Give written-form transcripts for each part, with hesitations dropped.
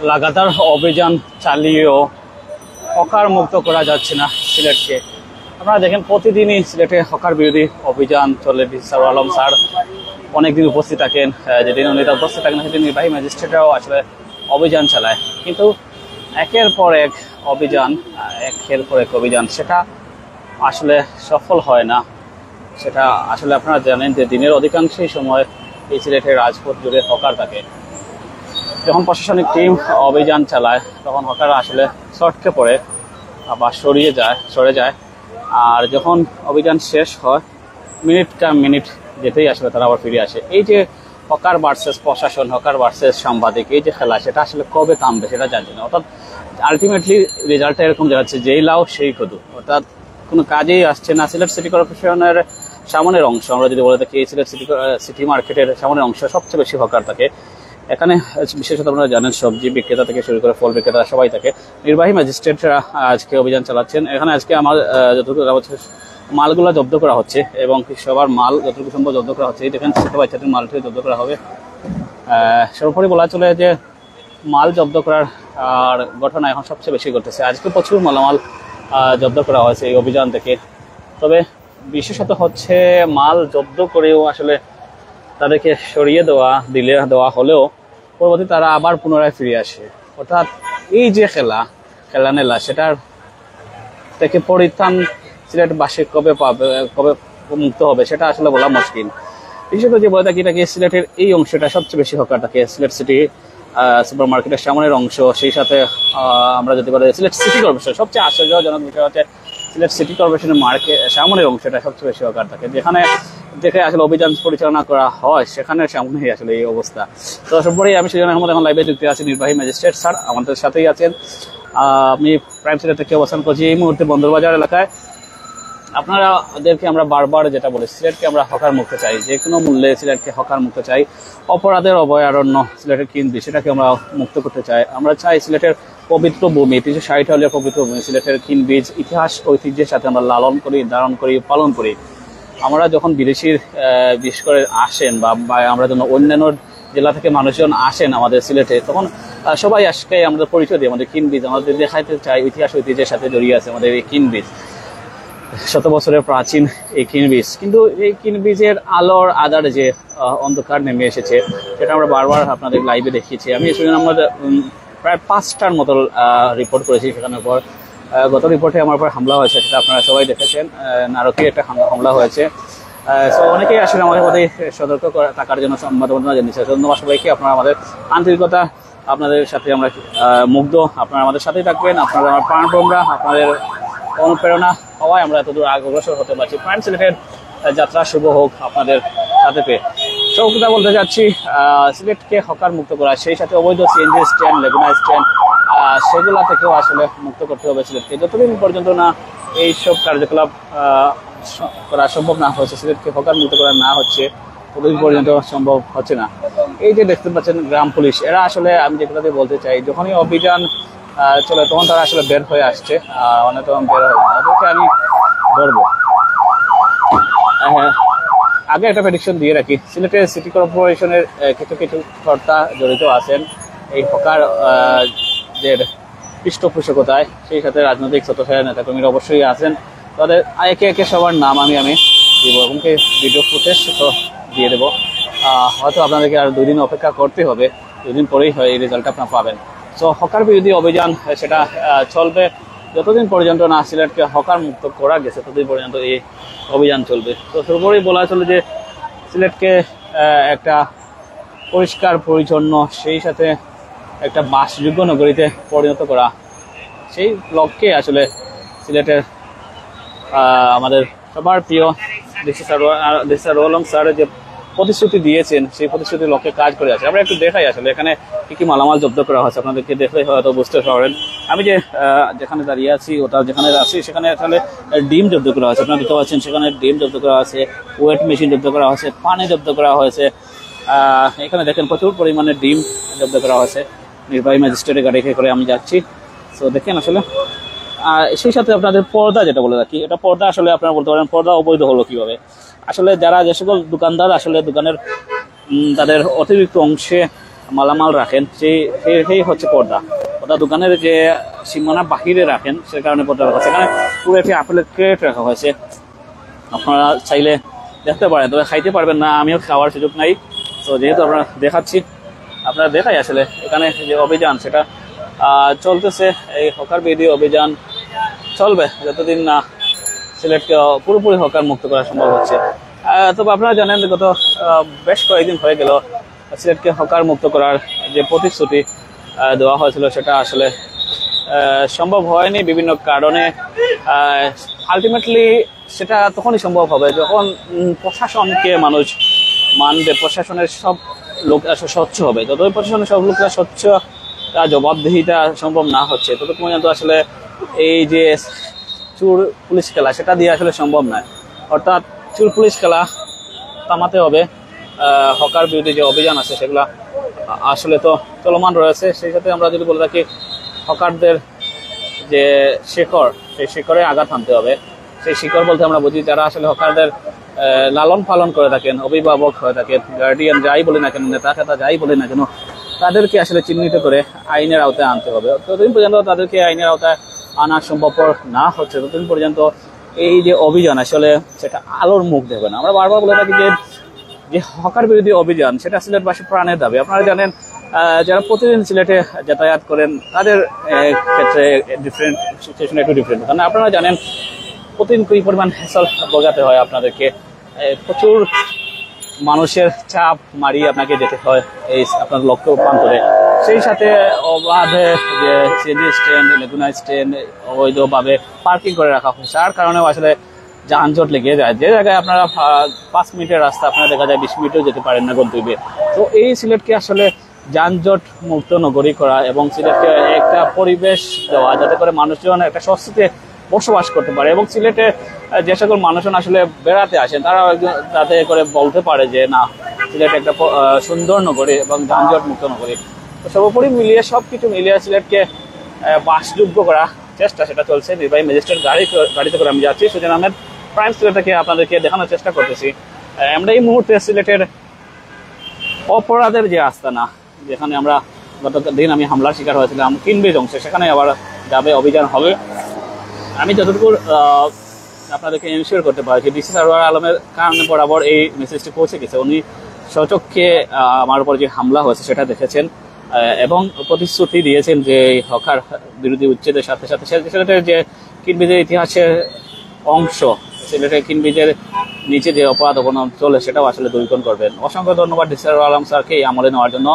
লাগাতার অভিযান চালিয়েও হকার মুক্ত করা যাচ্ছে না সিলেটকে। আপনারা দেখেন প্রতিদিনই সিলেটে হকার বিরোধী অভিযান চলে। সারোয়ার আলম স্যার অনেকদিন উপস্থিত থাকেন, যেদিন উনি উপস্থিত থাকেন সেদিন নির্বাহী ম্যাজিস্ট্রেটরাও আসলে অভিযান চালায়, কিন্তু একের পর এক অভিযান সেটা আসলে সফল হয় না। সেটা আসলে আপনারা জানেন যে দিনের অধিকাংশই সময় এই সিলেটের রাজপথ জুড়ে হকার থাকে। যখন প্রশাসনিক টিম অভিযান চালায় তখন হকাররা আসলে শর্টকে পড়ে বা সরে যায়, আর যখন অভিযান শেষ হয় মিনিট যেতেই আসলে তারা আবার ফিরে আসে। এই যে হকার ভার্সেস প্রশাসন, হকার ভার্সেস সাংবাদিক, এই যে খেলা, সেটা আসলে কবে থামবে সেটা জানছি না। অর্থাৎ আলটিমেটলি রেজাল্টটা এরকম যাচ্ছে, যেই লাউ সেই কদু, অর্থাৎ কোনো কাজেই আসছে না। সিলেট সিটি কর্পোরেশনের সামনের অংশ, আমরা যদি বলে থাকি সিলেট সিটি মার্কেটের সামনের অংশ সবচেয়ে বেশি হকার থাকে। এখানে বিশেষত আপনারা জানেন সবজি বিক্রেতা থেকে শুরু করে ফল বিক্রেতা সবাই থাকে। নির্বাহী ম্যাজিস্ট্রেটরা আজকে অভিযান চালাচ্ছেন। এখানে আজকে আমার যতটুকু মালগুলো জব্দ করা হচ্ছে এবং সবার মাল যতটুকু সম্ভব জব্দ করা হচ্ছে। এই দেখেন ছোট বাচ্চাদের মালটি জব্দ করা হবে। সর্বোপরি বলা চলে যে মাল জব্দ করার ঘটনা এখন সবচেয়ে বেশি ঘটতেছে। আজকে প্রচুর মালামাল জব্দ করা হয়েছে এই অভিযান থেকে। তবে বিশেষত হচ্ছে মাল জব্দ করেও আসলে তাদেরকে সরিয়ে দেওয়া হলেও পরবর্তী তারা আবার পুনরায় ফিরে আসে। অর্থাৎ এই যে খেলানেলা সেটার থেকে পরিত্রাণ সিলেটবাসী কবে মুক্ত হবে সেটা আসলে বলা মুশকিল। বিশেষত যে বলে থাকি এটাকে সিলেটের এই অংশটা সবচেয়ে বেশি হকার থাকে। সিলেট সিটি সুপার মার্কেটের সামনের অংশ, সেই সাথে আমরা যদি বলি সিলেট সিটি কর্পোরেশন, সবচেয়ে আশ্চর্যজনক বিষয় হচ্ছে সিলেট সিটি কর্পোরেশনের সামনের অংশটা সবচেয়ে বেশি হকার থাকে। যেখানে দেখে আসলে অভিযান পরিচালনা করা হয় সেখানে সামনেই আসলে এই অবস্থা। তো সর্বোপরি আমি সেজন্য এখন লাইভে যুক্ত আছি নির্বাহী ম্যাজিস্ট্রেট স্যার আমাদের সাথেই আছেন। আমি প্রাইম সিলেট থেকে অবস্থান করছি এই মুহূর্তে বন্দরবাজার এলাকায়। আপনাদেরকে আমরা বারবার যেটা বলি, সিলেটকে আমরা হকার মুক্ত চাই, যে কোনো মূল্যে সিলেটকে হকার মুক্ত চাই। অপরাধের অভয়ারণ্য সিলেটের কিনবি সেটাকে আমরা মুক্ত করতে চাই। আমরা চাই সিলেটের পবিত্র ভূমি, 360 হলের পবিত্র ভূমি সিলেটের কিনবীজ ইতিহাস ঐতিহ্যের সাথে আমরা লালন করি, ধারণ করি, পালন করি। আমরা যখন বিদেশির বিশেষ করে আসেন বা আমরা যখন অন্যান্য জেলা থেকে মানুষজন আসেন আমাদের সিলেটে, তখন সবাই আজকে আমাদের পরিচয় দিই আমাদের কিনবীজ, আমাদের দেখাইতে চাই ইতিহাস ঐতিহ্যের সাথে জড়িয়ে আছে আমাদের এই কিনবীজ, শত বছরের প্রাচীন এই কিনবীজ। কিন্তু এই কিনবীজের আলোর আধারে যে অন্ধকার নেমে এসেছে সেটা আমরা বারবার আপনাদের লাইভে দেখিয়েছি। আমি সেখানে আমাদের প্রায় 5টার মতো রিপোর্ট করেছি। সেখানের পর গত রিপোর্টে আমার উপর হামলা হয়েছে, সেটা আপনারা সবাই দেখেছেন। নারকীয় একটা হামলা হয়েছে। সো অনেকেই আসলে আমাদের মধ্যে সতর্ক থাকার জন্য সম্ভাবনা জানিয়েছে। ধন্যবাদ সবাইকে। আপনারা আমাদের আন্তরিকতা, আপনাদের সাথে আমরা মুগ্ধ। আপনারা আমাদের সাথেই থাকবেন। আপনারা আমার প্রাণপ্রমরা, আপনাদের অনুপ্রেরণা হওয়ায় আমরা এতদূর অগ্রসর হতে পারছি। প্রাইম সিলেটের যাত্রা শুভ হোক আপনাদের সাথে পেয়ে। সব কথা বলতে যাচ্ছি, সিলেটকে হকার মুক্ত করা, সেই সাথে অবৈধ সিএনজি স্ট্যান্ড, লেগুনা স্ট্যান্ড, সেগুলা থেকেও আসলে মুক্ত করতে হবে সিলেটকে। যতদিন পর্যন্ত না এইসব কার্যকলাপ করা সম্ভব না হচ্ছে, সিলেটকে হকার মুক্ত করা না হচ্ছে, ততদিন পর্যন্ত সম্ভব হচ্ছে না। এই যে দেখতে পাচ্ছেন গ্রাম পুলিশ, এরা আসলে আমি যে কথাটি বলতে চাই, যখনই অভিযান চলে তখন তারা আসলে বের হয়ে আসছে, অনেক তখন বের হয় না। ওদেরকে আমি ধরবো। আগে একটা প্রেডিকশন দিয়ে রাখি, সিলেটের সিটি কর্পোরেশনের কিছু কর্তা জড়িত আছেন এই হকার যে পৃষ্ঠপোষকতায়, সেই সাথে রাজনৈতিক স্রোতস্বায় নেতাকর্মীরা অবশ্যই আছেন। তাদের একে একে সবার নাম আমি দিব এবং ভিডিও ফুটেজ তো দিয়ে দেবো। হয়তো আপনাদেরকে আর 2 দিন অপেক্ষা করতে হবে, 2 দিন পরেই হয় এই রেজাল্ট আপনারা পাবেন। সো হকার বিরোধী অভিযান সেটা চলবে যতদিন পর্যন্ত না সিলেটকে হকার মুক্ত করা গেছে, ততদিন পর্যন্ত এই অভিযান চলবে। তো সর্বোপরি বলা চলে যে সিলেটকে একটা পরিষ্কার পরিচ্ছন্ন, সেই সাথে একটা বাসযোগ্য নগরীতে পরিণত করা, সেই লক্ষ্যে আসলে সিলেটের আমাদের সবার প্রিয় সারোয়ার আলম স্যারের যে প্রতিশ্রুতি দিয়েছেন, সেই প্রতিশ্রুতির লক্ষ্যে কাজ করে আছে। আমরা একটু দেখাই আসলে এখানে কি মালামাল জব্দ করা হয়েছে, আপনাদেরকে দেখলে হয়তো বুঝতে পারবেন। আমি যেখানে দাঁড়িয়ে আছি, ওটা যেখানে আছি সেখানে আসলে ডিম জব্দ করা হয়েছে। আপনারা দেখতে পাচ্ছেন সেখানে ডিম জব্দ করা হয়েছে, ওয়েট মেশিন জব্দ করা হয়েছে, পানি জব্দ করা হয়েছে। এখানে দেখেন প্রচুর পরিমাণে ডিম জব্দ করা হয়েছে। নির্বাহী ম্যাজিস্ট্রেটের গাড়ি করে আমি যাচ্ছি। সো দেখেন আসলে সেই সাথে আপনাদের পর্দা যেটা বলে রাখি, এটা পর্দা আসলে আপনারা বলতে পারেন পর্দা অবৈধ হলো কিভাবে। আসলে যারা যে সকল দোকানদার আসলে দোকানের তাদের অতিরিক্ত অংশে মালামাল রাখেন সেই হচ্ছে পর্দা। অর্থাৎ দোকানের যে সীমানা বাহিরে রাখেন সে কারণে পর্দা রাখা, সেখানে পুরো একটি আপেলের ক্রেট রাখা হয়েছে। আপনারা চাইলে দেখতে পারেন, তবে খাইতে পারবেন না, আমিও খাওয়ার সুযোগ নাই। তো যেহেতু আপনারা দেখাচ্ছি, আপনারা দেখাই আসলে এখানে যে অভিযান সেটা চলতেছে। এই হকার বিরোধী অভিযান চলবে যতদিন না সিলেটকে পুরোপুরি হকার মুক্ত করা সম্ভব হচ্ছে। তবে আপনারা জানেন গত বেশ কয়েকদিন হয়ে গেল সিলেটকে হকার মুক্ত করার যে প্রতিশ্রুতি দেওয়া হয়েছিল সেটা আসলে সম্ভব হয়নি বিভিন্ন কারণে। আলটিমেটলি সেটা তখনই সম্ভব হবে যখন প্রশাসনকে মানুষ মানবে, প্রশাসনের সব লোক স্বচ্ছ হবে। যতই প্রশাসনের সব লোকরা স্বচ্ছ, জবাবদিহিতা সম্ভব না হচ্ছে, ততক্ষণ পর্যন্ত আসলে এই যে চোর পুলিশ খেলা সেটা দিয়ে আসলে সম্ভব নয়। অর্থাৎ চোর পুলিশ খেলা থামাতে হবে। হকার বিরোধী যে অভিযান আছে সেগুলা আসলে তো চলমান রয়েছে। সেই সাথে আমরা যদি বলে থাকি হকারদের যে শিকড়, সেই শিকড়ে আঘাত হানতে হবে। সেই শিকড় বলতে আমরা বুঝি যারা আসলে হকারদের লালন পালন করে থাকেন, অভিভাবক হয়ে থাকেন, গার্ডিয়ান যাই বলি না কেন, নেতা খেতা যাই বলি না কেন, তাদেরকে আসলে চিহ্নিত করে আইনের আওতায় আনতে হবে। ততদিন পর্যন্ত তাদেরকে আইনের আওতায় আনা সম্ভবপর না হচ্ছে, ততদিন পর্যন্ত এই যে অভিযান আসলে সেটা আলোর মুখ দেবে না। আমরা বারবার বলে থাকি যে হকার বিরোধী অভিযান সেটা সিলেটবাসী প্রাণের দাবি। আপনারা জানেন যারা প্রতিদিন সিলেটে যাতায়াত করেন তাদের ক্ষেত্রে ডিফারেন্ট সিচুয়েশন, একটু ডিফারেন্ট। কারণ আপনারা জানেন প্রতিদিন কি পরিমাণ হ্যাসল ভোগাতে হয় আপনাদেরকে, প্রচুর মানুষের চাপ মারিয়ে আপনাকে যেতে হয় এই আপনার লক্ষ্য প্রান্তরে। সেই সাথে অবাধে যে সিএনজি স্ট্যান্ড, লেগুনা স্ট্যান্ড অবৈধভাবে পার্কিং করে রাখা হয়, যার কারণেও আসলে যানজট লেগে যায়। যে জায়গায় আপনারা 5 মিনিটের রাস্তা আপনারা দেখা যায় 20 মিনিটেও যেতে পারেন না গন্তব্যে। তো এই সিলেটকে আসলে যানজট মুক্ত নগরী করা এবং সিলেটকে একটা পরিবেশ দেওয়া যাতে করে মানুষজন একটা স্বস্তিতে বসবাস করতে পারে, এবং সিলেটে যে সকল মানুষজন আসলে বেড়াতে আসেন তারা যাতে করে বলতে পারে যে না, সিলেট একটা সুন্দর নগরী এবং যানজট মুক্ত নগরী। তো সর্বোপরি মিলিয়ে সবকিছু মিলিয়ে সিলেটকে বাসযোগ্য করা চেষ্টা সেটা চলছে। নির্বাহী ম্যাজিস্ট্রেট গাড়িতে করে আমি যাচ্ছি, সুজন আহমেদ প্রাইম সিলেটকে আপনাদেরকে দেখানোর চেষ্টা করতেছি। আমরা এই মুহূর্তে সিলেটের অপরাধের যে আস্তানা, যেখানে আমরা গতদিন আমি হামলার শিকার হয়েছিলাম কিনব্রিজ অংশে, সেখানে আবার যাবে, অভিযান হবে। আমি যতটুকু আপনাদেরকে এনশিওর করতে পারছি, ডিসি সারোয়ার আলমের কারণে বরাবর এই মেসেজটি পৌঁছে গেছে। উনি সচক্ষে আমার উপর যে হামলা হয়েছে সেটা দেখেছেন এবং প্রতিশ্রুতি দিয়েছেন যে হকার বিরোধী উচ্ছেদের সাথে সাথে সিলেটের যে কিনব্রিজের ইতিহাসের অংশ, সিলেটের কিনব্রিজের নিচে যে অপরাধ অবনম চলে সেটাও আসলে দূরীকরণ করবেন। অসংখ্য ধন্যবাদ ডিসি সারোয়ার আলম স্যারকে এই আমলে নেওয়ার জন্য।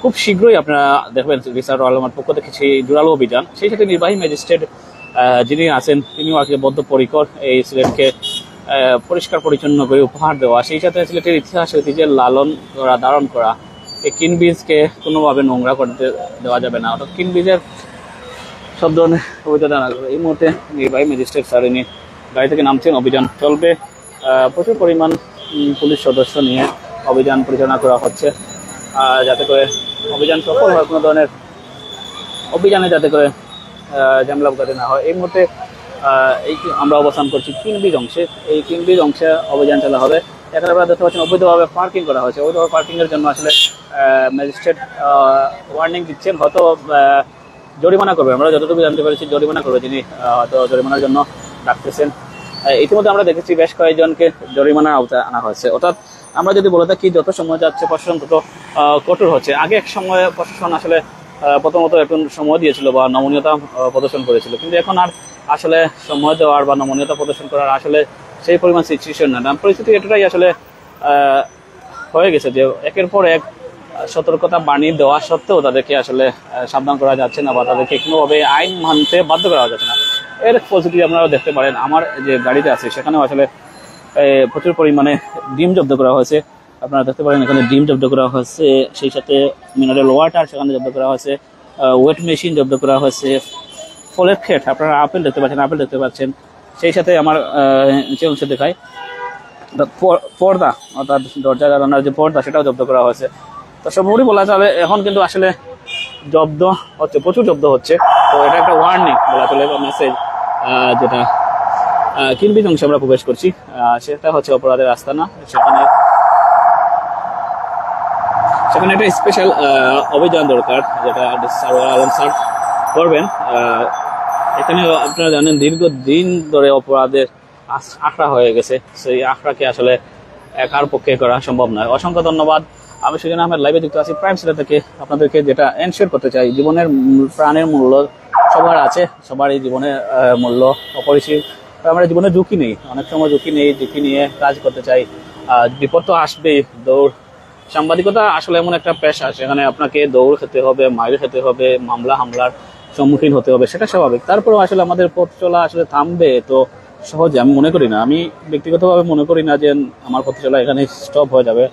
খুব শীঘ্রই আপনারা দেখবেন ডিসি সারোয়ার আলমের পক্ষ থেকে সেই জোরালো অভিযান। সেই সাথে নির্বাহী ম্যাজিস্ট্রেট যিনি আছেন তিনিও আসলে বদ্ধপরিকর এই সিলেটকে পরিষ্কার পরিচ্ছন্ন করে উপহার দেওয়া, সেই সাথে সিলেটের ইতিহাস ঐতিহ্যের লালন করা, ধারণ করা। এই কিনব্রিজকে কোনোভাবে নোংরা করতে দেওয়া যাবে না। অর্থাৎ কিনব্রিজের সব ধরনের অভিযোগ এই মুহূর্তে নির্বাহী ম্যাজিস্ট্রেট স্যার ইনি গাড়ি থেকে নামছেন। অভিযান চলবে, প্রচুর পরিমাণ পুলিশ সদস্য নিয়ে অভিযান পরিচালনা করা হচ্ছে যাতে করে অভিযান সফল হয়, কোনো ধরনের অভিযানে যাতে করে ঝামেলা পোকাতে না হয়। এই মুহূর্তে এই আমরা অবস্থান করছি কিনব্রিজ অংশে। এই কিনব্রিজ অংশে অভিযান চালা হবে। এখানে আপনারা দেখতে পাচ্ছেন অবৈধভাবে পার্কিং করা হয়েছে। অবৈধভাবে পার্কিংয়ের জন্য আসলে ম্যাজিস্ট্রেট ওয়ার্নিং দিচ্ছেন, হয়তো জরিমানা করবে। আমরা যতটুকু জানতে পেরেছি জরিমানা করবে, যিনি হয়তো জরিমানার জন্য ডাকতেছেন। ইতিমধ্যে আমরা দেখেছি বেশ কয়েকজনকে জরিমানার আওতায় আনা হয়েছে। অর্থাৎ আমরা যদি বলে থাকি যত সময় যাচ্ছে প্রশাসন তত কঠোর হচ্ছে। আগে এক সময় প্রশাসন আসলে প্রথমত একটু সময় দিয়েছিল বা নমনীয়তা প্রদর্শন করেছিল, কিন্তু এখন আর আসলে সময় দেওয়ার বা নমনীয়তা প্রদর্শন করার আসলে সেই পরিমাণ সিচুয়েশন না। পরিস্থিতি এতটাই আসলে হয়ে গেছে যে একের পর এক সতর্কতা বাণী দেওয়া সত্ত্বেও তাদেরকে আসলে সাবধান করা যাচ্ছে না বা তাদেরকে কোনোভাবে আইন মানতে বাধ্য করা যাচ্ছে না। এর পরিস্থিতি আপনারা দেখতে পারেন আমার যে গাড়িতে আছে সেখানেও আসলে প্রচুর পরিমাণে ডিম জব্দ করা হয়েছে। আপনারা দেখতে পারেন এখানে ডিম জব্দ করা হয়েছে, সেই সাথে মিনারেল ওয়াটার সেখানে জব্দ করা হয়েছে, ওয়েট মেশিন জব্দ করা হয়েছে, ফলের ক্ষেত, আপনারা আপেল দেখতে পাচ্ছেন, সেই সাথে আমার যে অংশ দেখায় পর্দা, অর্থাৎ দরজা জ্বালানোর যে পর্দা সেটাও জব্দ করা হয়েছে। তো সবই বলা যাবে এখন কিন্তু আসলে জব্দ হচ্ছে, প্রচুর জব্দ হচ্ছে। তো এটা একটা ওয়ার্নিং বলা চলে, মেসেজ, যেটা কিনব্রিজ অংশে আমরা প্রবেশ করছি। সেটা হচ্ছে অপরাধের আস্তানা। সেখানে এখানে একটা স্পেশাল অভিযান দরকার, যেটা সারোয়ার আলম স্যার করবেন। এখানে আপনারা জানেন দীর্ঘদিন ধরে অপরাধের আখড়া হয়ে গেছে, সেই আখড়াকে আসলে একার পক্ষে করা সম্ভব নয়। অসংখ্য ধন্যবাদ। আমি সুজন আহমেদ, লাইভে যুক্ত আছি প্রাইম সিলেট থেকে। আপনাদেরকে যেটা এনশিওর করতে চাই, জীবনের প্রাণের মূল্য সবার আছে, সবারই জীবনের মূল্য অপরিসীম। আমরা জীবনে ঝুঁকি নেই, অনেক সময় ঝুঁকি নিয়ে কাজ করতে চাই। বিপদ তো আসবেই। দৌড় সাংবাদিকতা আসলে এমন একটা পেশা, সেখানে আপনাকে দৌড় খেতে হবে, মাইল খেতে হবে, মামলা হামলার সম্মুখীন হতে হবে, সেটা স্বাভাবিক। তারপরেও আসলে আমাদের পথ চলা আসলে থামবে তো সহজে, আমি মনে করি না। আমি ব্যক্তিগতভাবে মনে করি না যে আমার পথ চলা এখানে স্টপ হয়ে যাবে,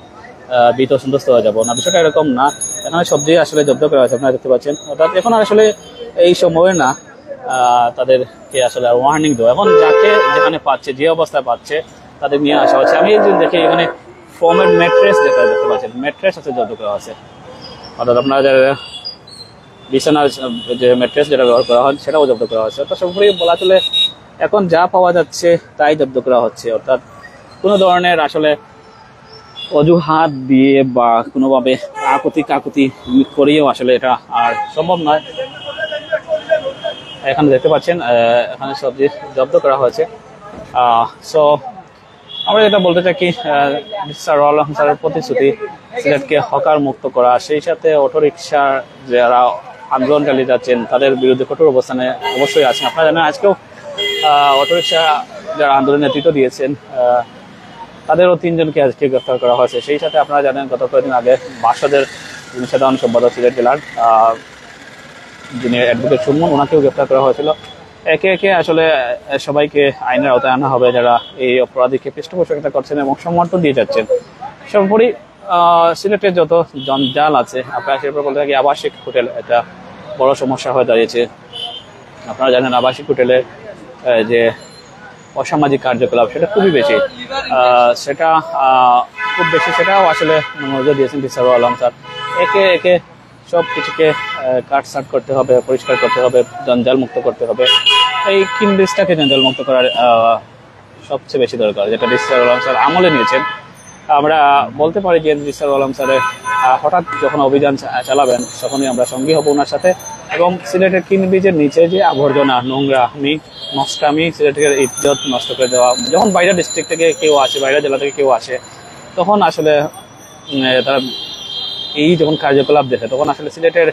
বিত সন্তুষ্ট হয়ে যাবো না, বিষয়টা এরকম না। এখানে সবজি আসলে জব্দ করা হয়েছে, আপনারা দেখতে পাচ্ছেন। অর্থাৎ এখন আসলে এই সময় না তাদেরকে আসলে ওয়ার্নিং দেওয়া, এখন যাকে যেখানে পাচ্ছে, যে অবস্থায় পাচ্ছে তাদের নিয়ে আসা হচ্ছে। আমি দেখি এখানে ফোমের ম্যাট্রেস যেটা দেখতে পাচ্ছেন, ম্যাট্রেস আছে জব্দ করা আছে। অর্থাৎ আপনারা বিছানার যে ম্যাট্রেস যেটা ব্যবহার করা হয় সেটাও জব্দ করা হচ্ছে। অর্থাৎ সর্বোপরি বলা চলে এখন যা পাওয়া যাচ্ছে তাই জব্দ করা হচ্ছে। অর্থাৎ কোনো ধরনের আসলে অজুহাত দিয়ে বা কোনোভাবে কাকুতি করিয়েও আসলে এটা আর সম্ভব নয়। এখানে দেখতে পাচ্ছেন এখানে সবজি জব্দ করা হয়েছে। সো আমরা যেটা বলতে চাই কি, সারোয়ার আলম স্যারের প্রতিশ্রুতি সিলেটকে হকার মুক্ত করা, সেই সাথে অটোরিকশা যারা আন্দোলন চালিয়ে যাচ্ছেন তাদের বিরুদ্ধে কঠোর অবস্থানে অবশ্যই আছেন। আপনারা জানেন আজকেও অটোরিকশা যারা আন্দোলনের নেতৃত্ব দিয়েছেন তাদেরও 3 জনকে আজকে গ্রেফতার করা হয়েছে। সেই সাথে আপনারা জানেন গত কয়েকদিন আগে বাসাদের সাধারণ সম্পাদক সিলেট জেলার যিনি অ্যাডভোকেট সুমন, ওনাকেও গ্রেফতার করা হয়েছিল। একে একে আসলে সবাইকে আইনের আওতায় আনা হবে যারা এই অপরাধীকে পৃষ্ঠপোষকতা করছেন এবং সমর্থন দিয়ে যাচ্ছেন। সর্বোপরি সিলেটের যত জঞ্জাল আছে, আপনারা সেরকম বলতে থাকি আবাসিক হোটেল একটা বড় সমস্যা হয়ে দাঁড়িয়েছে। আপনারা জানেন আবাসিক হোটেলে যে অসামাজিক কার্যকলাপ সেটা খুবই বেশি, সেটাও আসলে নজর দিয়েছেন সারোয়ার আলম স্যার। একে একে সব কিছুকে কাটছাট করতে হবে, পরিষ্কার করতে হবে, জঞ্জাল মুক্ত করতে হবে। এই কিনব্রিজটাকে জঞ্জাল মুক্ত করার সবচেয়ে বেশি দরকার, যেটা সারোয়ার আলম স্যার আমলে নিয়েছেন। আমরা বলতে পারি যে সারোয়ার আলম স্যারের হঠাৎ যখন অভিযান চালাবেন তখনই আমরা সঙ্গী হব ওনার সাথে। এবং সিলেটের কিনব্রিজের নিচে যে আবর্জনা, নোংরামি, নষ্টামি, সিলেটের ইজ্জত নষ্ট করে দেওয়া, যখন বাইরের ডিস্ট্রিক্ট থেকে কেউ আসে, বাইরের জেলা থেকে কেউ আসে, তখন আসলে তারা এই যখন কার্যকলাপ দেখে তখন আসলে সিলেটের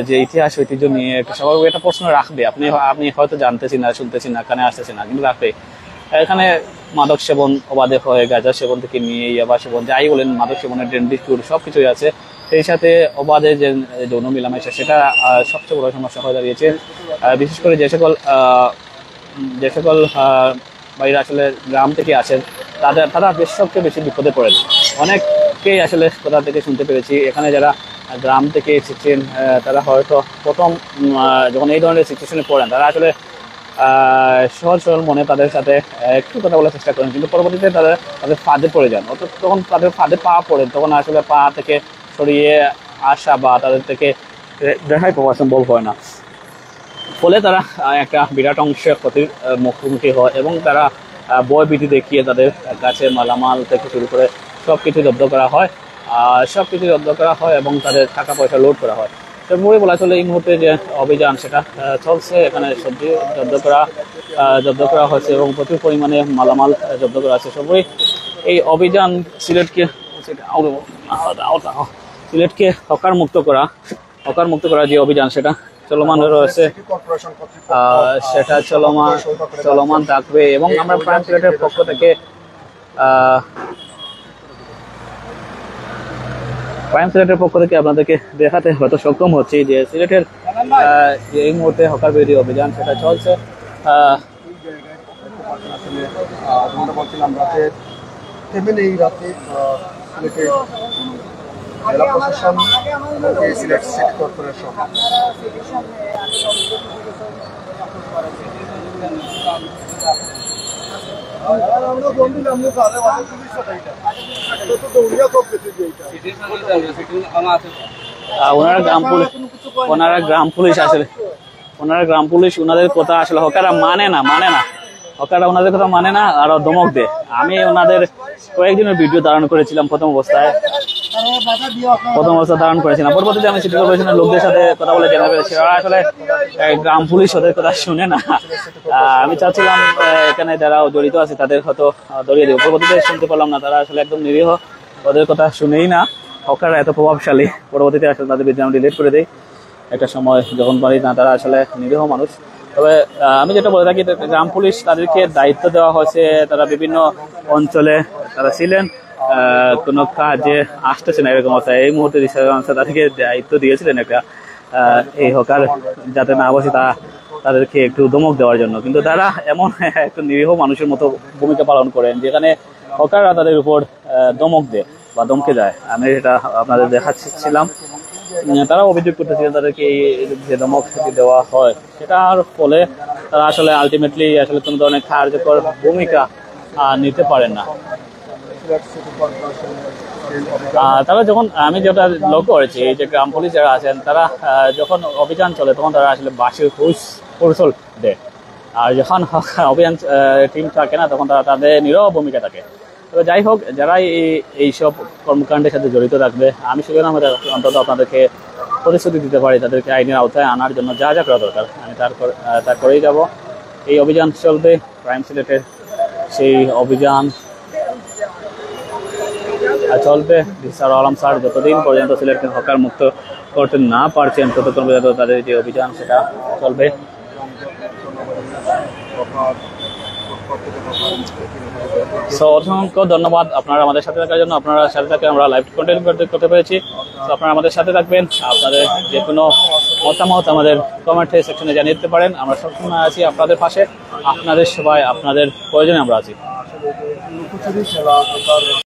যে ইতিহাস ঐতিহ্য নিয়ে একটা স্বাভাবিক একটা প্রশ্ন রাখবে। আপনি হয়তো জানতেছি না, শুনতেছি না, কানে আসতেছি না, কিন্তু রাখবে। এখানে মাদক সেবন অবাধে হয়, গাঁজা সেবন থেকে নিয়ে ইয়াবা সেবন, যাই বলেন, মাদক সেবনের ডেন্ডিচুর সবকিছুই আছে। সেই সাথে অবাধে যে যৌন মেলামেশা, সেটা সবচেয়ে বড় সমস্যা হয়ে দাঁড়িয়েছে। বিশেষ করে যে সকল বাইরে আসলে গ্রাম থেকে আসেন তারা সবচেয়ে বেশি বিপদে পড়েন। অনেককেই আসলে কোথা থেকে শুনতে পেরেছি, এখানে যারা গ্রাম থেকে এসেছেন তারা হয়তো প্রথম যখন এই ধরনের সিচুয়েশনে পড়েন তারা আসলে সহজ সরল মনে তাদের সাথে একটু কথা বলার চেষ্টা করেন, কিন্তু পরবর্তীতে তাদের ফাঁদে পড়ে যান। অর্থাৎ তখন তাদের ফাঁদে পা পড়েন, তখন আসলে পা থেকে সরিয়ে আসা বা তাদের থেকে রেহাই পাওয়া সম্ভব হয় না। ফলে তারা একটা বিরাট অংশের ক্ষতির মুখোমুখি হয় এবং তারা ভয়ভীতি দেখিয়ে তাদের কাছে মালামাল থেকে শুরু করে সবকিছু জব্দ করা হয় এবং তাদের টাকা পয়সা লোড করা হয়। সর্বোপরি বলা চলে এই মুহূর্তে যে অভিযান সেটা চলছে, এখানে সবজি জব্দ করা হয়েছে এবং প্রচুর পরিমাণে মালামাল জব্দ করা হয়েছে। সর্বোপরি এই অভিযান সিলেটকে হকার মুক্ত করা যে অভিযান সেটা চলমান রয়েছে, সেটা চলমান থাকবে। এবং আমরা প্রাইম সিলেটের পক্ষ থেকে আপনাদেরকে দেখাতে হয়তো সক্ষম হচ্ছে যে সিলেটের এই মুহূর্তে হকার বিরোধী অভিযান সেটা চলছে। জেলা প্রশাসন সিলেট সিটি কর্পোরেশন ওনারা গ্রাম পুলিশ আসলে ওনাদের কথা আসলে হকাররা মানে না, হকাররা ওনাদের কথা মানে না, আরো ধমক দেয়। আমি ওনাদের কয়েকদিনের ভিডিও ধারণ করেছিলাম প্রথম অবস্থায়, প্রথম অবস্থা ধারণ করেছিলাম। পরবর্তীতে আমি সিটি কর্পোরেশনের লোকদের সাথে কথা বলে জানা পেরেছি ওরা আসলে গ্রাম পুলিশ ওদের কথা শুনে না। আমি চাচ্ছিলাম এখানে যারা জড়িত আছে তাদের হয়তো ধরিয়ে দেবো, পরবর্তীতে শুনতে পারলাম না, তারা আসলে একদম নিরীহ, ওদের কথা শুনেই না। হকাররা এত প্রভাবশালী, পরবর্তীতে আসলে তাদের বিরুদ্ধে আমি ডিলিট করে দিই একটা সময় যখন পারি না, তারা আসলে নিরীহ মানুষ। তবে আমি যেটা বলে থাকি, গ্রাম পুলিশ তাদেরকে দায়িত্ব দেওয়া হয়েছে, তারা বিভিন্ন অঞ্চলে তারা ছিলেন, কোনো কাজে আসতেছে না এরকম অবস্থা। এই মুহূর্তে তাদেরকে দায়িত্ব দিয়েছিলেন একটা এই হকার যাতে না বসে তাদেরকে একটু ধমক দেওয়ার জন্য, কিন্তু তারা এমন একটু নিরীহ মানুষের মতো ভূমিকা পালন করেন যেখানে হকাররা তাদের উপর ধমক দেয় বা ধমকে যায়। আমি এটা আপনাদের দেখাচ্ছিলাম, তারা অভিযোগ করতেছিলেন তাদেরকে যে ধমক দেওয়া হয় সেটার ফলে তারা আসলে আলটিমেটলি আসলে কোনো ধরনের কার্যকর ভূমিকা নিতে পারেন না। তারা যখন, আমি যেটা লক্ষ্য করেছি, এই যে গ্রাম পুলিশ যারা আছেন তারা যখন অভিযান চলে তখন তারা আসলে বাঁশির কৌশল দেয়, আর যখন অভিযান টিম থাকে না তখন তারা তাদের নীরব ভূমিকা থাকে। তবে যাই হোক, যারাই এইসব কর্মকাণ্ডের সাথে জড়িত থাকবে, আমি সেখানে আমাদের অন্তত আপনাদেরকে প্রতিশ্রুতি দিতে পারি তাদেরকে আইনের আওতায় আনার জন্য যা যা করা দরকার আমি তা করেই যাব। এই অভিযান চলবে, ক্রাইম সিলেটের সেই অভিযান চলবে। স্যার আলম স্যার যতদিন পর্যন্ত সিলেটকে হকার মুক্ত করতে না পারছেন ততক্ষণ পর্যন্ত তাদের যে অভিযান সেটা চলবে। অসংখ্য ধন্যবাদ আপনারা আমাদের সাথে থাকার জন্য। আপনারা সাথে থাকলে আমরা লাইভ কন্টেন্ট করতে পেরেছি। তো আপনারা আমাদের সাথে থাকবেন, আপনাদের যে কোনো মতামত আমাদের কমেন্ট সেকশনে জানিয়ে দিতে পারেন। আমরা সবসময় আছি আপনাদের পাশে, আপনাদের সবাই আপনাদের প্রয়োজনে আমরা আছি।